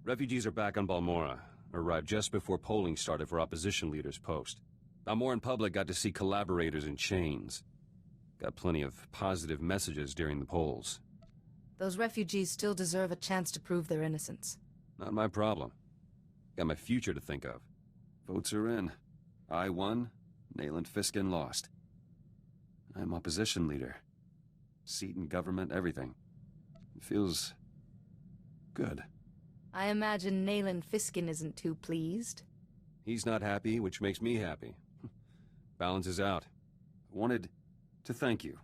Refugees are back on Balmorra. Arrived just before polling started for opposition leader's post. Balmoran public got to see collaborators in chains. Got plenty of positive messages during the polls. Those refugees still deserve a chance to prove their innocence. Not my problem. Got my future to think of. Votes are in. I won, Nayland Fiskin lost. I'm opposition leader. Seat in government, everything. It feels... good. I imagine Nayland Fiskin isn't too pleased. He's not happy, which makes me happy. Balances out. I wanted to thank you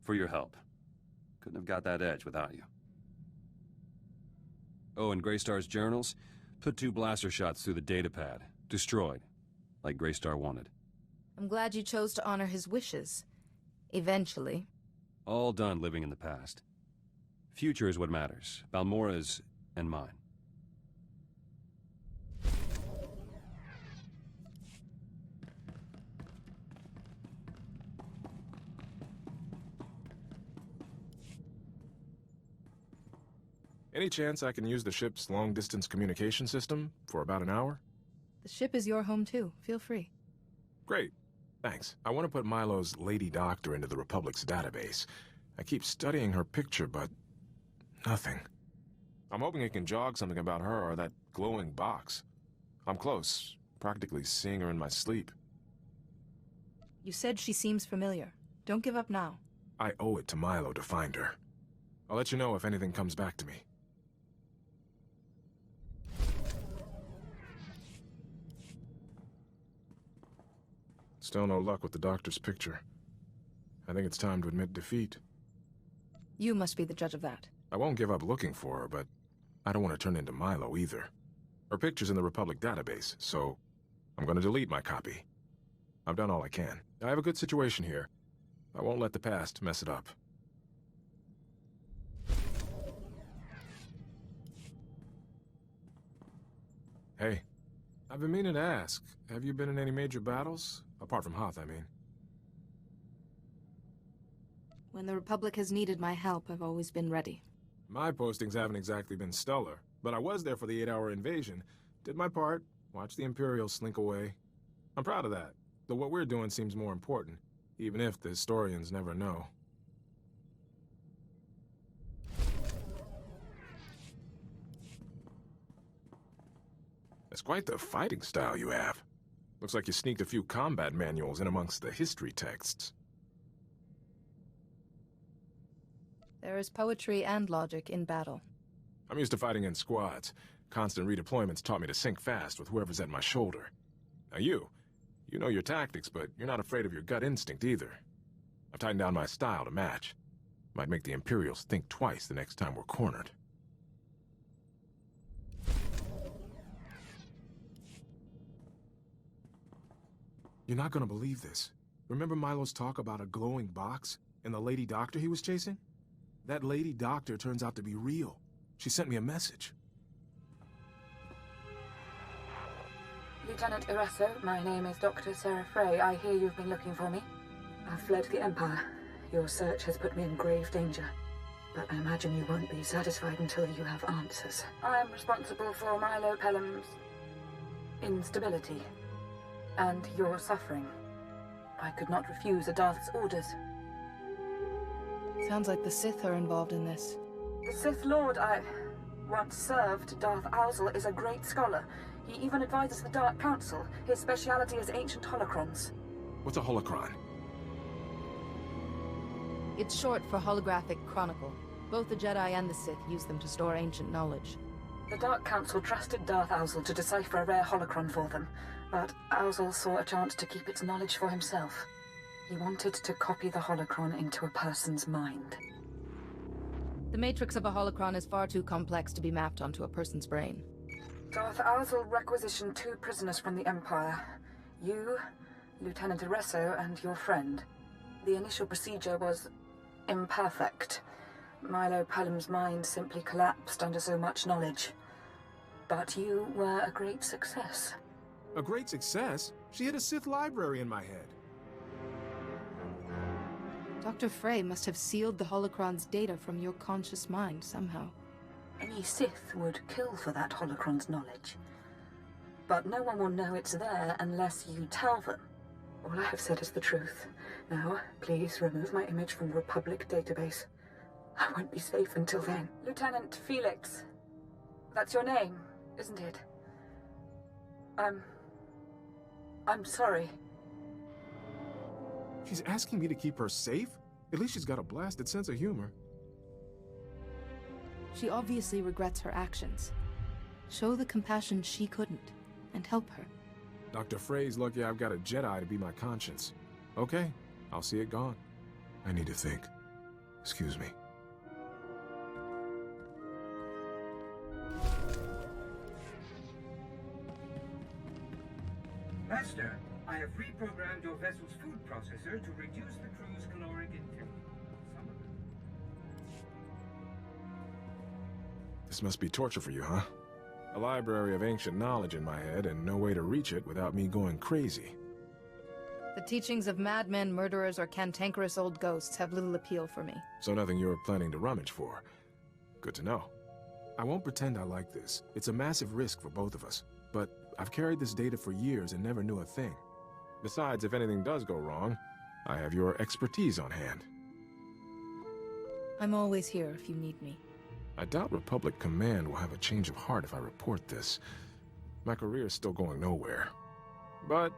for your help. Couldn't have got that edge without you. Oh, and Greystar's journals? Put 2 blaster shots through the datapad. Destroyed. Like Greystar wanted. I'm glad you chose to honor his wishes. Eventually. All done living in the past. Future is what matters. Balmorra's and mine. Any chance I can use the ship's long-distance communication system for about an hour? The ship is your home too. Feel free. Great. Thanks. I want to put Milo's Lady Doctor into the Republic's database. I keep studying her picture, but... nothing. I'm hoping it can jog something about her or that glowing box. I'm close, practically seeing her in my sleep. You said she seems familiar. Don't give up now. I owe it to Milo to find her. I'll let you know if anything comes back to me. Still no luck with the doctor's picture. I think it's time to admit defeat. You must be the judge of that. I won't give up looking for her, but I don't want to turn into Milo either. Her picture's in the Republic database, so I'm going to delete my copy. I've done all I can. I have a good situation here. I won't let the past mess it up. Hey, I've been meaning to ask, have you been in any major battles? Apart from Hoth, I mean. When the Republic has needed my help, I've always been ready. My postings haven't exactly been stellar, but I was there for the 8-hour invasion. Did my part, watched the Imperials slink away. I'm proud of that, though what we're doing seems more important, even if the historians never know. That's quite the fighting style you have. Looks like you sneaked a few combat manuals in amongst the history texts. There is poetry and logic in battle. I'm used to fighting in squads. Constant redeployments taught me to sink fast with whoever's at my shoulder. Now you know your tactics, but you're not afraid of your gut instinct either. I've tightened down my style to match. Might make the Imperials think twice the next time we're cornered. You're not gonna believe this. Remember Milo's talk about a glowing box and the Lady Doctor he was chasing? That Lady Doctor turns out to be real. She sent me a message. Lieutenant Irasso, my name is Dr. Sarah Frey. I hear you've been looking for me. I've fled the Empire. Your search has put me in grave danger. But I imagine you won't be satisfied until you have answers. I am responsible for Milo Pelham's instability. And your suffering. I could not refuse a Darth's orders. Sounds like the Sith are involved in this. The Sith Lord I once served, Darth Owzel, is a great scholar. He even advises the Dark Council. His speciality is ancient holocrons. What's a holocron? It's short for holographic chronicle. Both the Jedi and the Sith use them to store ancient knowledge. The Dark Council trusted Darth Owzel to decipher a rare holocron for them, but Owzel saw a chance to keep its knowledge for himself. He wanted to copy the holocron into a person's mind. The matrix of a holocron is far too complex to be mapped onto a person's brain. Darth Owzel requisitioned 2 prisoners from the Empire. You, Lieutenant Irasso, and your friend. The initial procedure was imperfect. Milo Pelham's mind simply collapsed under so much knowledge. But you were a great success. A great success? She hid a Sith library in my head. Dr. Frey must have sealed the holocron's data from your conscious mind somehow. Any Sith would kill for that holocron's knowledge. But no one will know it's there unless you tell them. All I have said is the truth. Now, please remove my image from the Republic database. I won't be safe until then. Lieutenant Felix. That's your name, isn't it? I'm sorry. She's asking me to keep her safe? At least she's got a blasted sense of humor. She obviously regrets her actions. Show the compassion she couldn't, and help her. Dr. Frey's lucky I've got a Jedi to be my conscience. Okay, I'll see it gone. I need to think. Excuse me. Master, I have reprogrammed your vessel's food processor to reduce the crew's caloric intake. Some of it. This must be torture for you, huh? A library of ancient knowledge in my head and no way to reach it without me going crazy. The teachings of madmen, murderers, or cantankerous old ghosts have little appeal for me. So nothing you're planning to rummage for. Good to know. I won't pretend I like this. It's a massive risk for both of us. But I've carried this data for years and never knew a thing. Besides, if anything does go wrong, I have your expertise on hand. I'm always here if you need me. I doubt Republic Command will have a change of heart if I report this. My career's still going nowhere. But,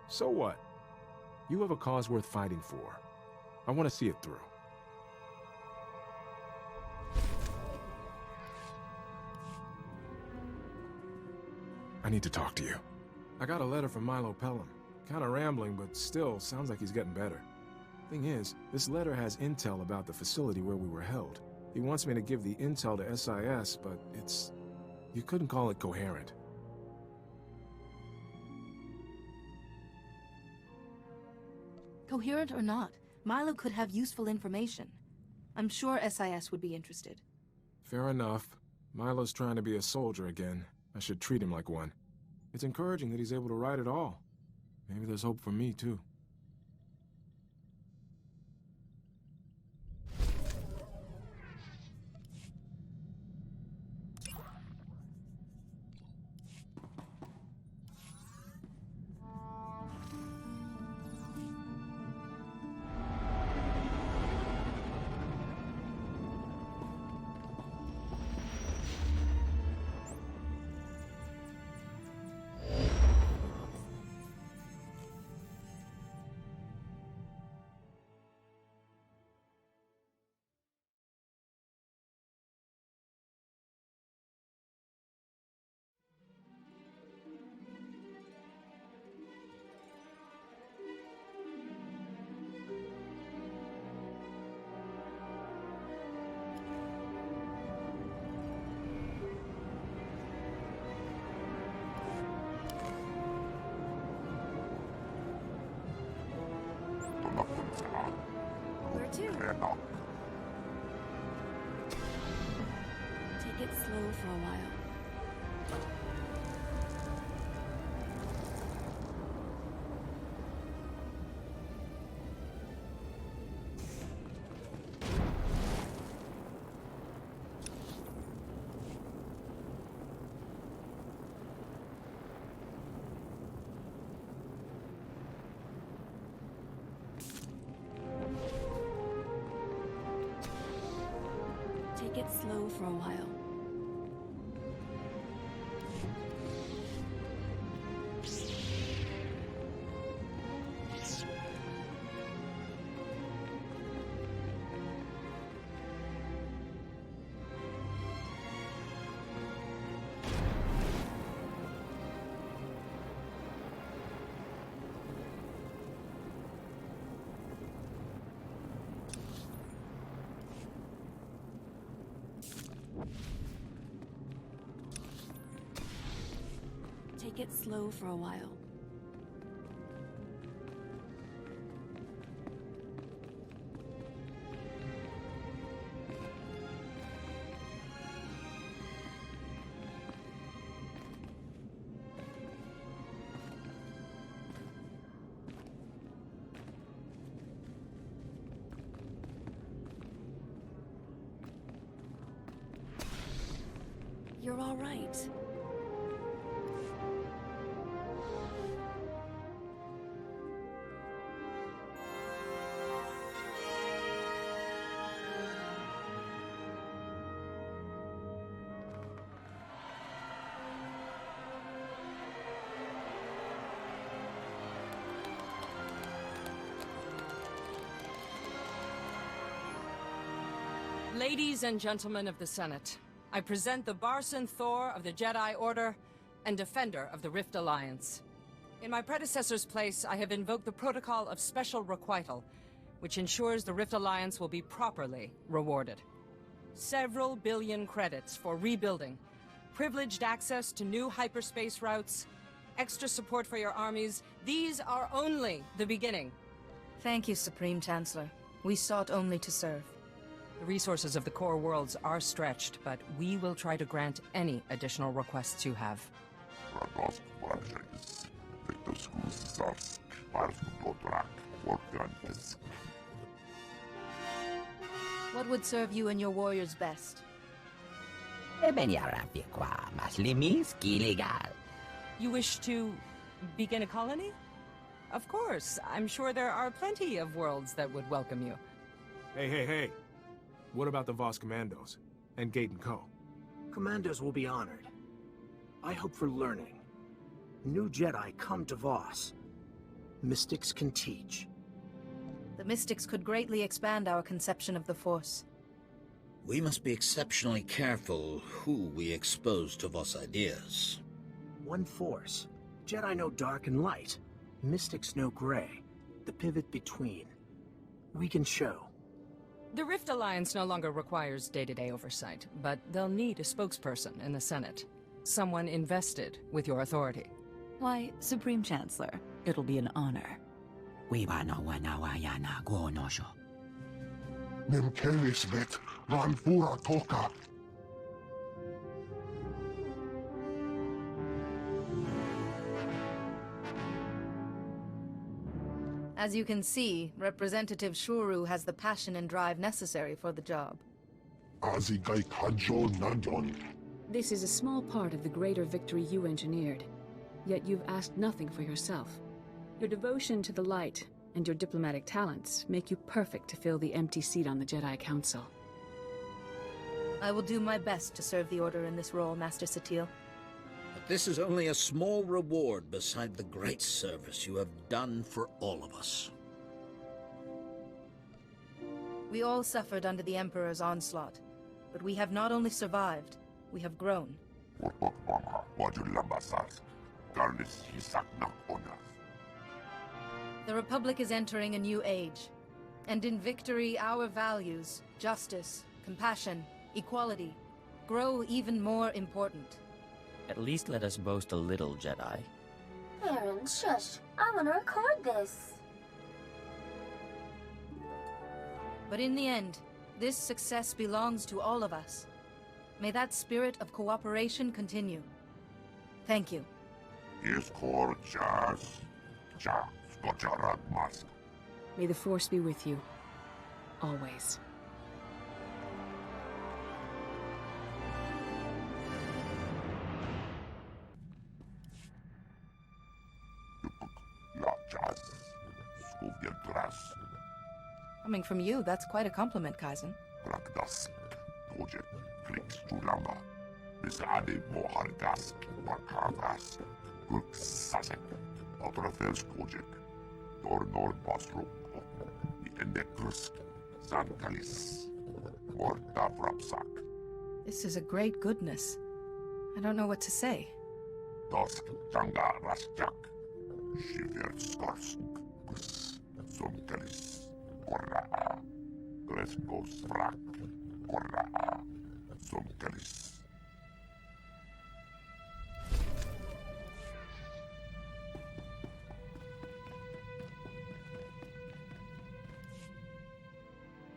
so what? You have a cause worth fighting for. I want to see it through. I need to talk to you. I got a letter from Milo Pelham. Kinda rambling, but still sounds like he's getting better. Thing is, this letter has intel about the facility where we were held. He wants me to give the intel to SIS, but it's... you couldn't call it coherent. Coherent or not, Milo could have useful information. I'm sure SIS would be interested. Fair enough. Milo's trying to be a soldier again. I should treat him like one. It's encouraging that he's able to write it all. Maybe there's hope for me, too. Where to? Take it slow for a while. Take it slow for a while. Take it slow for a while. you're all right. Ladies and gentlemen of the Senate, I present the Barson Thor of the Jedi Order and Defender of the Rift Alliance. In my predecessor's place, I have invoked the Protocol of Special Requital, which ensures the Rift Alliance will be properly rewarded. Several billion credits for rebuilding, privileged access to new hyperspace routes, extra support for your armies, these are only the beginning. Thank you, Supreme Chancellor. We sought only to serve. The resources of the core worlds are stretched, but we will try to grant any additional requests you have. What would serve you and your warriors best? You wish to begin a colony? Of course. I'm sure there are plenty of worlds that would welcome you. Hey. What about the Voss Commandos? And Gate & Co.? Commandos will be honored. I hope for learning. New Jedi come to Voss. Mystics can teach. The Mystics could greatly expand our conception of the Force. We must be exceptionally careful who we expose to Voss ideas. One Force. Jedi know dark and light. Mystics know gray. The pivot between. We can show. The Rift Alliance no longer requires day-to-day oversight, but they'll need a spokesperson in the Senate. Someone invested with your authority. Why, Supreme Chancellor, it'll be an honor. As you can see, Representative Shuru has the passion and drive necessary for the job. This is a small part of the greater victory you engineered, yet you've asked nothing for yourself. Your devotion to the light and your diplomatic talents make you perfect to fill the empty seat on the Jedi Council. I will do my best to serve the Order in this role, Master Satil. But this is only a small reward beside the great service you have done for all of us. We all suffered under the Emperor's onslaught, but we have not only survived, we have grown. The Republic is entering a new age, and in victory our values, justice, compassion, equality, grow even more important. At least let us boast a little, Jedi. Aaron, shush. I want to record this. But in the end, this success belongs to all of us. May that spirit of cooperation continue. Thank you. May the Force be with you. Always. Coming from you, that's quite a compliment, Kaizen. This is a great goodness. I don't know what to say.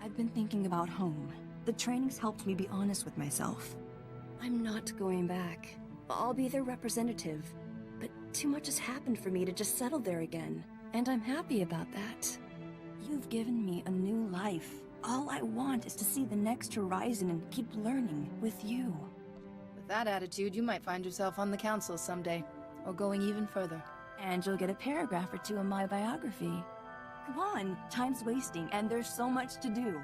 I've been thinking about home. The training's helped me be honest with myself. I'm not going back. I'll be their representative. But too much has happened for me to just settle there again. And I'm happy about that. You've given me a new life. All I want is to see the next horizon and keep learning with you. The that attitude, you might find yourself on the council someday, or going even further. And you'll get a paragraph or two in my biography. Come on, time's wasting, and there's so much to do.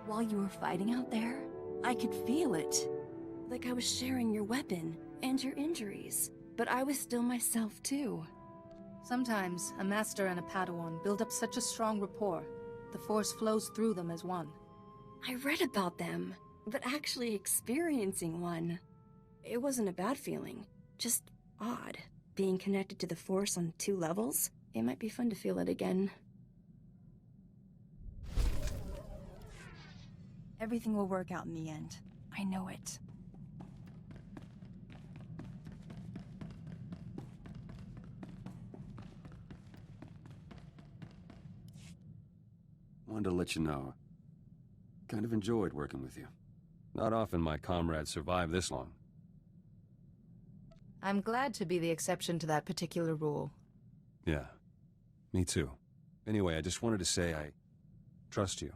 While you were fighting out there, I could feel it. Like I was sharing your weapon and your injuries, but I was still myself too. Sometimes, a master and a Padawan build up such a strong rapport, the Force flows through them as one. I read about them, but actually experiencing one, it wasn't a bad feeling, just odd. Being connected to the Force on 2 levels, it might be fun to feel it again. Everything will work out in the end. I know it. Wanted to let you know. Kind of enjoyed working with you. Not often my comrades survive this long. I'm glad to be the exception to that particular rule. Yeah, me too. Anyway, I just wanted to say I trust you.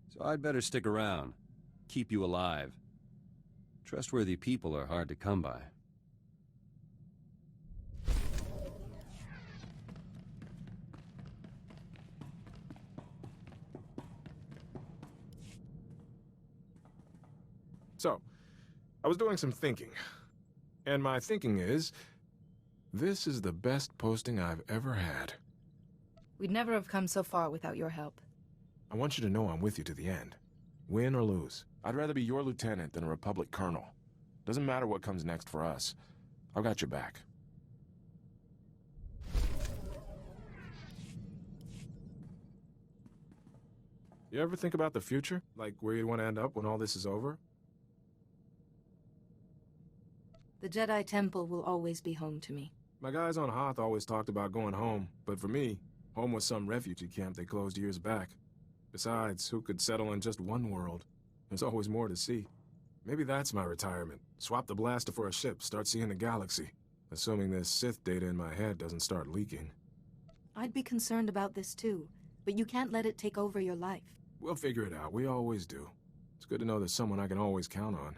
So I'd better stick around, keep you alive. Trustworthy people are hard to come by. So, I was doing some thinking. And my thinking is, this is the best posting I've ever had. We'd never have come so far without your help. I want you to know I'm with you to the end. Win or lose. I'd rather be your lieutenant than a Republic colonel. Doesn't matter what comes next for us. I've got your back. You ever think about the future? Like where you'd want to end up when all this is over? The Jedi Temple will always be home to me. My guys on Hoth always talked about going home, but for me, home was some refugee camp they closed years back. Besides, who could settle in just one world? There's always more to see. Maybe that's my retirement. Swap the blaster for a ship, start seeing the galaxy. Assuming this Sith data in my head doesn't start leaking. I'd be concerned about this too, but you can't let it take over your life. We'll figure it out, we always do. It's good to know there's someone I can always count on.